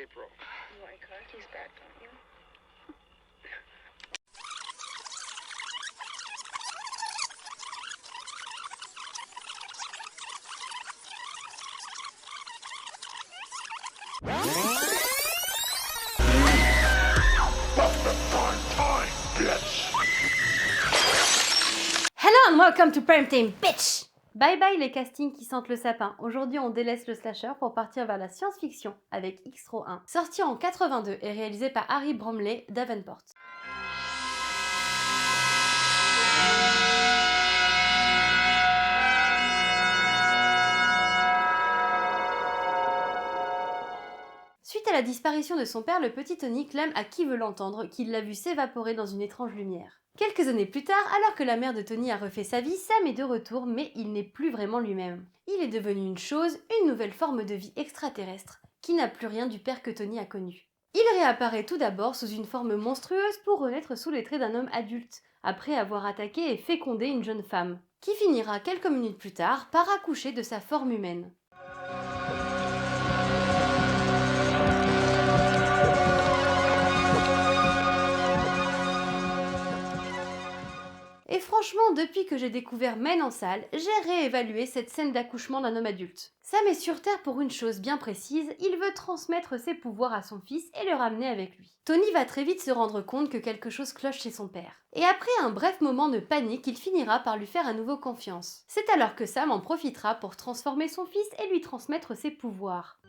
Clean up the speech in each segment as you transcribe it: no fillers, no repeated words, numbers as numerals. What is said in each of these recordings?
April. You like hockey's back, don't you? Hello and welcome to Prime Time, bitch! Bye bye les castings qui sentent le sapin. Aujourd'hui on délaisse le slasher pour partir vers la science-fiction avec Xtro 1, sorti en 82 et réalisé par Harry Bromley Davenport. Suite à la disparition de son père, le petit Tony clame à qui veut l'entendre qu'il l'a vu s'évaporer dans une étrange lumière. Quelques années plus tard, alors que la mère de Tony a refait sa vie, Sam est de retour, mais il n'est plus vraiment lui-même. Il est devenu une chose, une nouvelle forme de vie extraterrestre, qui n'a plus rien du père que Tony a connu. Il réapparaît tout d'abord sous une forme monstrueuse pour renaître sous les traits d'un homme adulte, après avoir attaqué et fécondé une jeune femme, qui finira quelques minutes plus tard par accoucher de sa forme humaine. Et franchement, depuis que j'ai découvert Men en salle, j'ai réévalué cette scène d'accouchement d'un homme adulte. Sam est sur Terre pour une chose bien précise, il veut transmettre ses pouvoirs à son fils et le ramener avec lui. Tony va très vite se rendre compte que quelque chose cloche chez son père. Et après un bref moment de panique, il finira par lui faire à nouveau confiance. C'est alors que Sam en profitera pour transformer son fils et lui transmettre ses pouvoirs.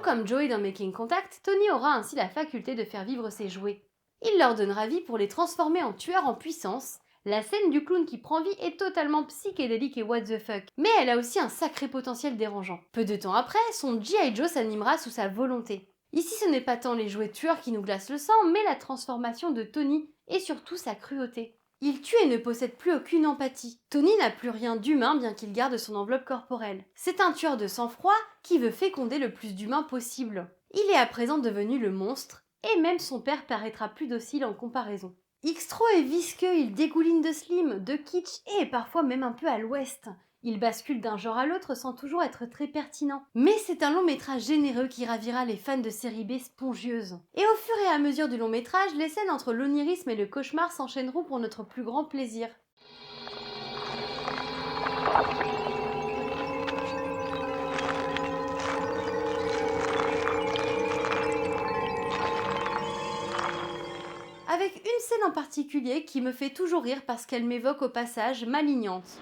Comme Joey dans Making Contact, Tony aura ainsi la faculté de faire vivre ses jouets. Il leur donnera vie pour les transformer en tueurs en puissance. La scène du clown qui prend vie est totalement psychédélique et what the fuck, mais elle a aussi un sacré potentiel dérangeant. Peu de temps après, son G.I. Joe s'animera sous sa volonté. Ici ce n'est pas tant les jouets tueurs qui nous glacent le sang, mais la transformation de Tony, et surtout sa cruauté. Il tue et ne possède plus aucune empathie. Tony n'a plus rien d'humain bien qu'il garde son enveloppe corporelle. C'est un tueur de sang-froid qui veut féconder le plus d'humains possible. Il est à présent devenu le monstre, et même son père paraîtra plus docile en comparaison. Xtro est visqueux, il dégouline de slim, de kitsch et parfois même un peu à l'ouest. Il bascule d'un genre à l'autre sans toujours être très pertinent. Mais c'est un long métrage généreux qui ravira les fans de série B spongieuses. Et au fur et à mesure du long métrage, les scènes entre l'onirisme et le cauchemar s'enchaîneront pour notre plus grand plaisir. Avec une scène en particulier qui me fait toujours rire parce qu'elle m'évoque au passage Malignante.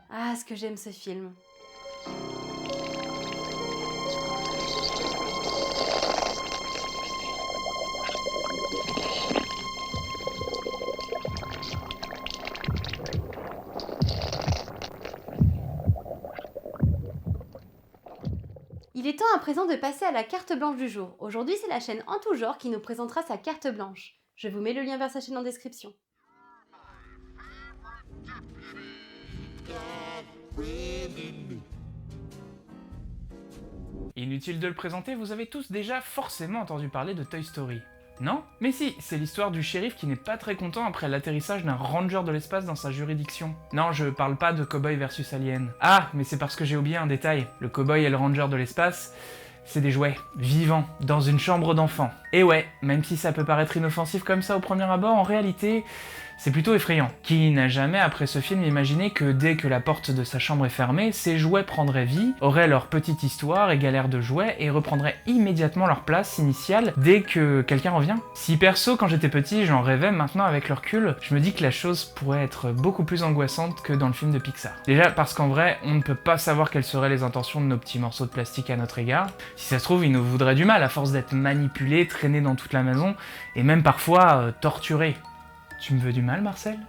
Ah, ce que j'aime ce film. Il est temps à présent de passer à la carte blanche du jour. Aujourd'hui, c'est la chaîne En Tout Genre qui nous présentera sa carte blanche. Je vous mets le lien vers sa chaîne en description. Inutile de le présenter, vous avez tous déjà forcément entendu parler de Toy Story. Non? Mais si, c'est l'histoire du shérif qui n'est pas très content après l'atterrissage d'un ranger de l'espace dans sa juridiction. Non, je parle pas de Cowboy versus Alien. Ah, mais c'est parce que j'ai oublié un détail. Le cowboy et le ranger de l'espace, c'est des jouets, vivants, dans une chambre d'enfant. Et ouais, même si ça peut paraître inoffensif comme ça au premier abord, en réalité, c'est plutôt effrayant. Qui n'a jamais, après ce film, imaginé que dès que la porte de sa chambre est fermée, ses jouets prendraient vie, auraient leur petite histoire et galère de jouets, et reprendraient immédiatement leur place initiale dès que quelqu'un revient? Si perso, quand j'étais petit, j'en rêvais, maintenant avec le recul, je me dis que la chose pourrait être beaucoup plus angoissante que dans le film de Pixar. Déjà parce qu'en vrai, on ne peut pas savoir quelles seraient les intentions de nos petits morceaux de plastique à notre égard. Si ça se trouve, ils nous voudraient du mal à force d'être manipulés, traînés dans toute la maison, et même parfois torturés. Tu me veux du mal, Marcel?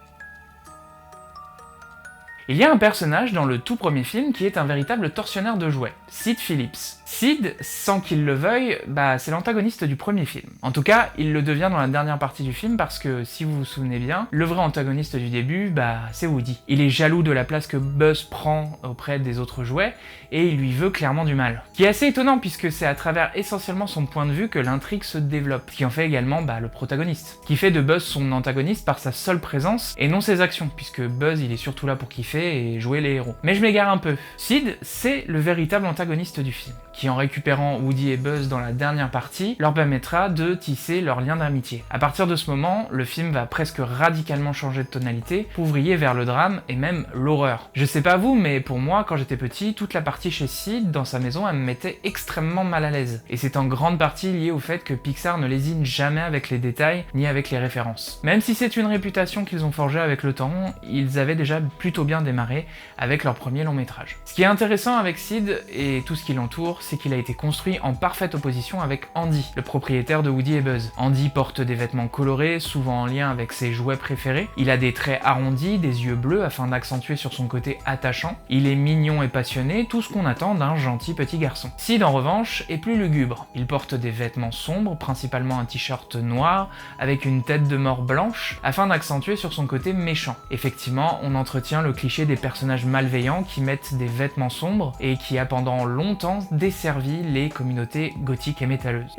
Il y a un personnage dans le tout premier film qui est un véritable tortionnaire de jouets, Sid Phillips. Sid, sans qu'il le veuille, c'est l'antagoniste du premier film. En tout cas, il le devient dans la dernière partie du film parce que, si vous vous souvenez bien, le vrai antagoniste du début, c'est Woody. Il est jaloux de la place que Buzz prend auprès des autres jouets et il lui veut clairement du mal. Ce qui est assez étonnant puisque c'est à travers essentiellement son point de vue que l'intrigue se développe, ce qui en fait également le protagoniste, qui fait de Buzz son antagoniste par sa seule présence et non ses actions, puisque Buzz il est surtout là pour kiffer et jouer les héros. Mais je m'égare un peu. Sid, c'est le véritable antagoniste du film, qui en récupérant Woody et Buzz dans la dernière partie, leur permettra de tisser leur lien d'amitié. À partir de ce moment, le film va presque radicalement changer de tonalité pour vriller vers le drame et même l'horreur. Je sais pas vous, mais pour moi, quand j'étais petit, toute la partie chez Sid, dans sa maison, elle me mettait extrêmement mal à l'aise. Et c'est en grande partie lié au fait que Pixar ne lésine jamais avec les détails, ni avec les références. Même si c'est une réputation qu'ils ont forgée avec le temps, ils avaient déjà plutôt bien démarré avec leur premier long métrage. Ce qui est intéressant avec Sid et tout ce qui l'entoure, c'est qu'il a été construit en parfaite opposition avec Andy, le propriétaire de Woody et Buzz. Andy porte des vêtements colorés, souvent en lien avec ses jouets préférés. Il a des traits arrondis, des yeux bleus afin d'accentuer sur son côté attachant. Il est mignon et passionné, tout ce qu'on attend d'un gentil petit garçon. Sid en revanche est plus lugubre. Il porte des vêtements sombres, principalement un t-shirt noir, avec une tête de mort blanche, afin d'accentuer sur son côté méchant. Effectivement, on entretient le cliché des personnages malveillants qui mettent des vêtements sombres et qui a pendant longtemps desservi les communautés gothiques et métalleuses.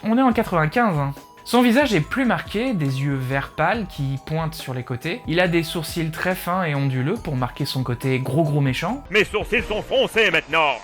On est en 95, hein. Son visage est plus marqué, des yeux vert pâle qui pointent sur les côtés. Il a des sourcils très fins et onduleux pour marquer son côté gros méchant. Mes sourcils sont froncés maintenant.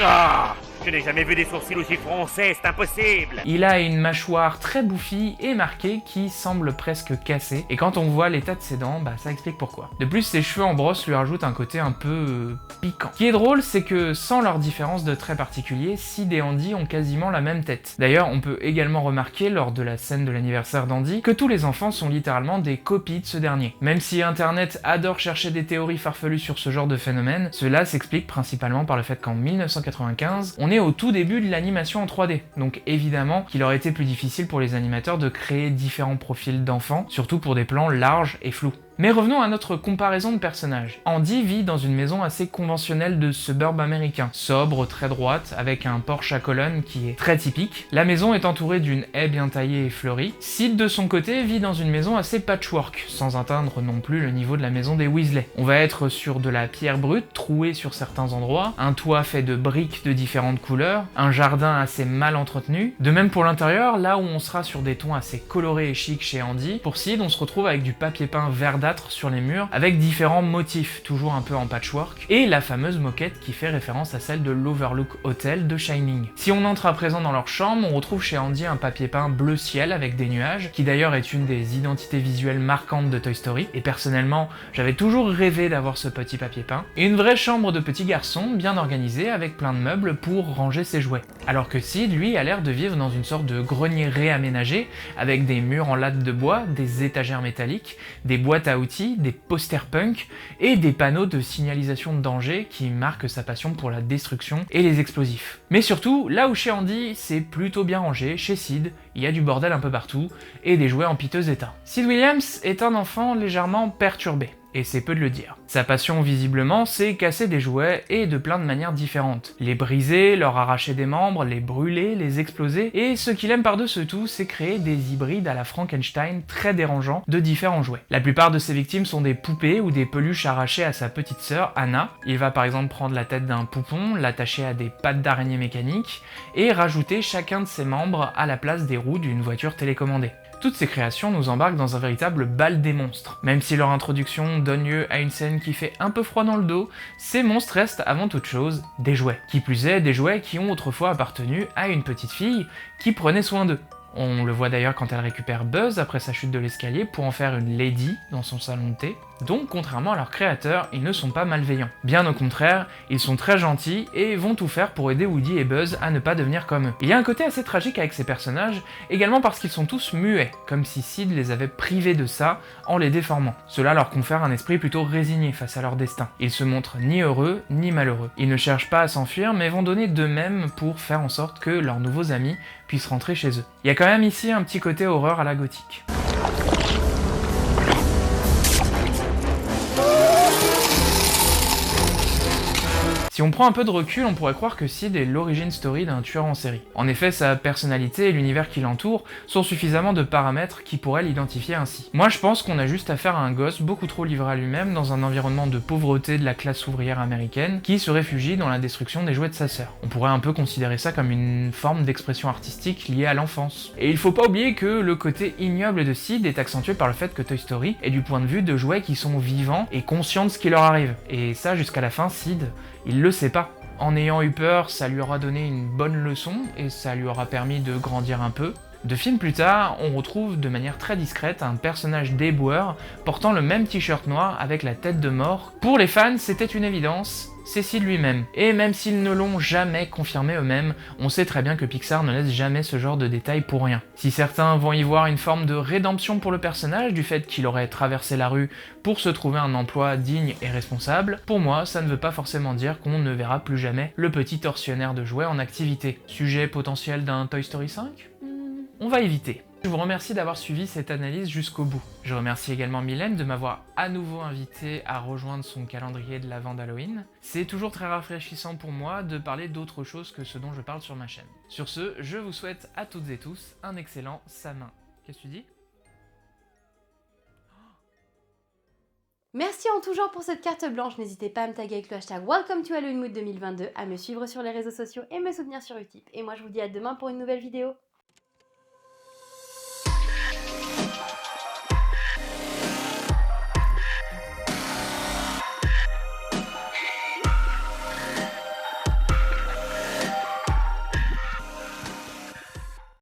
Ah, je n'ai jamais vu des sourcils aussi froncés, c'est impossible. Il a une mâchoire très bouffie et marquée qui semble presque cassée. Et quand on voit l'état de ses dents, ça explique pourquoi. De plus, ses cheveux en brosse lui rajoutent un côté un peu piquant. Ce qui est drôle, c'est que sans leur différence de traits particuliers, Sid et Andy ont quasiment la même tête. D'ailleurs, on peut également remarquer lors de la scène de l'anniversaire d'Andy que tous les enfants sont littéralement des copies de ce dernier. Même si Internet adore chercher des théories farfelues sur ce genre de phénomène, cela s'explique principalement par le fait qu'en 1995, on est au tout début de l'animation en 3D. Donc évidemment qu'il aurait été plus difficile pour les animateurs de créer différents profils d'enfants, surtout pour des plans larges et flous. Mais revenons à notre comparaison de personnages. Andy vit dans une maison assez conventionnelle de suburb américain, sobre, très droite, avec un porche à colonnes qui est très typique. La maison est entourée d'une haie bien taillée et fleurie. Sid, de son côté, vit dans une maison assez patchwork, sans atteindre non plus le niveau de la maison des Weasley. On va être sur de la pierre brute, trouée sur certains endroits, un toit fait de briques de différentes couleurs, un jardin assez mal entretenu. De même pour l'intérieur, là où on sera sur des tons assez colorés et chics chez Andy, pour Sid, on se retrouve avec du papier peint verdâtre sur les murs avec différents motifs, toujours un peu en patchwork, et la fameuse moquette qui fait référence à celle de l'Overlook Hotel de Shining. Si on entre à présent dans leur chambre, on retrouve chez Andy un papier peint bleu ciel avec des nuages, qui d'ailleurs est une des identités visuelles marquantes de Toy Story, et personnellement, j'avais toujours rêvé d'avoir ce petit papier peint, et une vraie chambre de petit garçon, bien organisée, avec plein de meubles pour ranger ses jouets. Alors que Sid, lui, a l'air de vivre dans une sorte de grenier réaménagé, avec des murs en lattes de bois, des étagères métalliques, des boîtes à outils, des posters punk et des panneaux de signalisation de danger qui marquent sa passion pour la destruction et les explosifs. Mais surtout, là où chez Andy, c'est plutôt bien rangé, chez Sid, il y a du bordel un peu partout et des jouets en piteux état. Sid Williams est un enfant légèrement perturbé. Et c'est peu de le dire. Sa passion, visiblement, c'est casser des jouets, et de plein de manières différentes. Les briser, leur arracher des membres, les brûler, les exploser, et ce qu'il aime par-dessus tout, c'est créer des hybrides à la Frankenstein très dérangeants de différents jouets. La plupart de ses victimes sont des poupées ou des peluches arrachées à sa petite sœur, Anna. Il va par exemple prendre la tête d'un poupon, l'attacher à des pattes d'araignée mécaniques, et rajouter chacun de ses membres à la place des roues d'une voiture télécommandée. Toutes ces créations nous embarquent dans un véritable bal des monstres. Même si leur introduction donne lieu à une scène qui fait un peu froid dans le dos, ces monstres restent avant toute chose des jouets. Qui plus est, des jouets qui ont autrefois appartenu à une petite fille qui prenait soin d'eux. On le voit d'ailleurs quand elle récupère Buzz après sa chute de l'escalier pour en faire une lady dans son salon de thé. Donc, contrairement à leurs créateurs, ils ne sont pas malveillants. Bien au contraire, ils sont très gentils et vont tout faire pour aider Woody et Buzz à ne pas devenir comme eux. Il y a un côté assez tragique avec ces personnages, également parce qu'ils sont tous muets, comme si Sid les avait privés de ça en les déformant. Cela leur confère un esprit plutôt résigné face à leur destin. Ils se montrent ni heureux, ni malheureux. Ils ne cherchent pas à s'enfuir, mais vont donner d'eux-mêmes pour faire en sorte que leurs nouveaux amis puissent rentrer chez eux. Il y a quand même ici un petit côté horreur à la gothique. Si Si on prend un peu de recul, on pourrait croire que Sid est l'origin story d'un tueur en série. En effet, sa personnalité et l'univers qui l'entoure sont suffisamment de paramètres qui pourraient l'identifier ainsi. Moi je pense qu'on a juste affaire à un gosse beaucoup trop livré à lui-même dans un environnement de pauvreté de la classe ouvrière américaine qui se réfugie dans la destruction des jouets de sa sœur. On pourrait un peu considérer ça comme une forme d'expression artistique liée à l'enfance. Et il faut pas oublier que le côté ignoble de Sid est accentué par le fait que Toy Story est du point de vue de jouets qui sont vivants et conscients de ce qui leur arrive. Et ça, jusqu'à la fin, Sid, il le sait pas. En ayant eu peur, ça lui aura donné une bonne leçon et ça lui aura permis de grandir un peu. 2 films plus tard, on retrouve de manière très discrète un personnage déboueur portant le même t-shirt noir avec la tête de mort. Pour les fans, c'était une évidence, c'est Sid lui-même. Et même s'ils ne l'ont jamais confirmé eux-mêmes, on sait très bien que Pixar ne laisse jamais ce genre de détails pour rien. Si certains vont y voir une forme de rédemption pour le personnage du fait qu'il aurait traversé la rue pour se trouver un emploi digne et responsable, pour moi ça ne veut pas forcément dire qu'on ne verra plus jamais le petit tortionnaire de jouets en activité. Sujet potentiel d'un Toy Story 5 ? On va éviter. Je vous remercie d'avoir suivi cette analyse jusqu'au bout. Je remercie également Mylène de m'avoir à nouveau invité à rejoindre son calendrier de l'avant d'Halloween. C'est toujours très rafraîchissant pour moi de parler d'autre chose que ce dont je parle sur ma chaîne. Sur ce, je vous souhaite à toutes et tous un excellent Samin. Qu'est-ce que tu dis ? Merci en tout genre pour cette carte blanche, n'hésitez pas à me taguer avec le hashtag Welcome to Halloween Mood 2022, à me suivre sur les réseaux sociaux et me soutenir sur Utip. Et moi je vous dis à demain pour une nouvelle vidéo.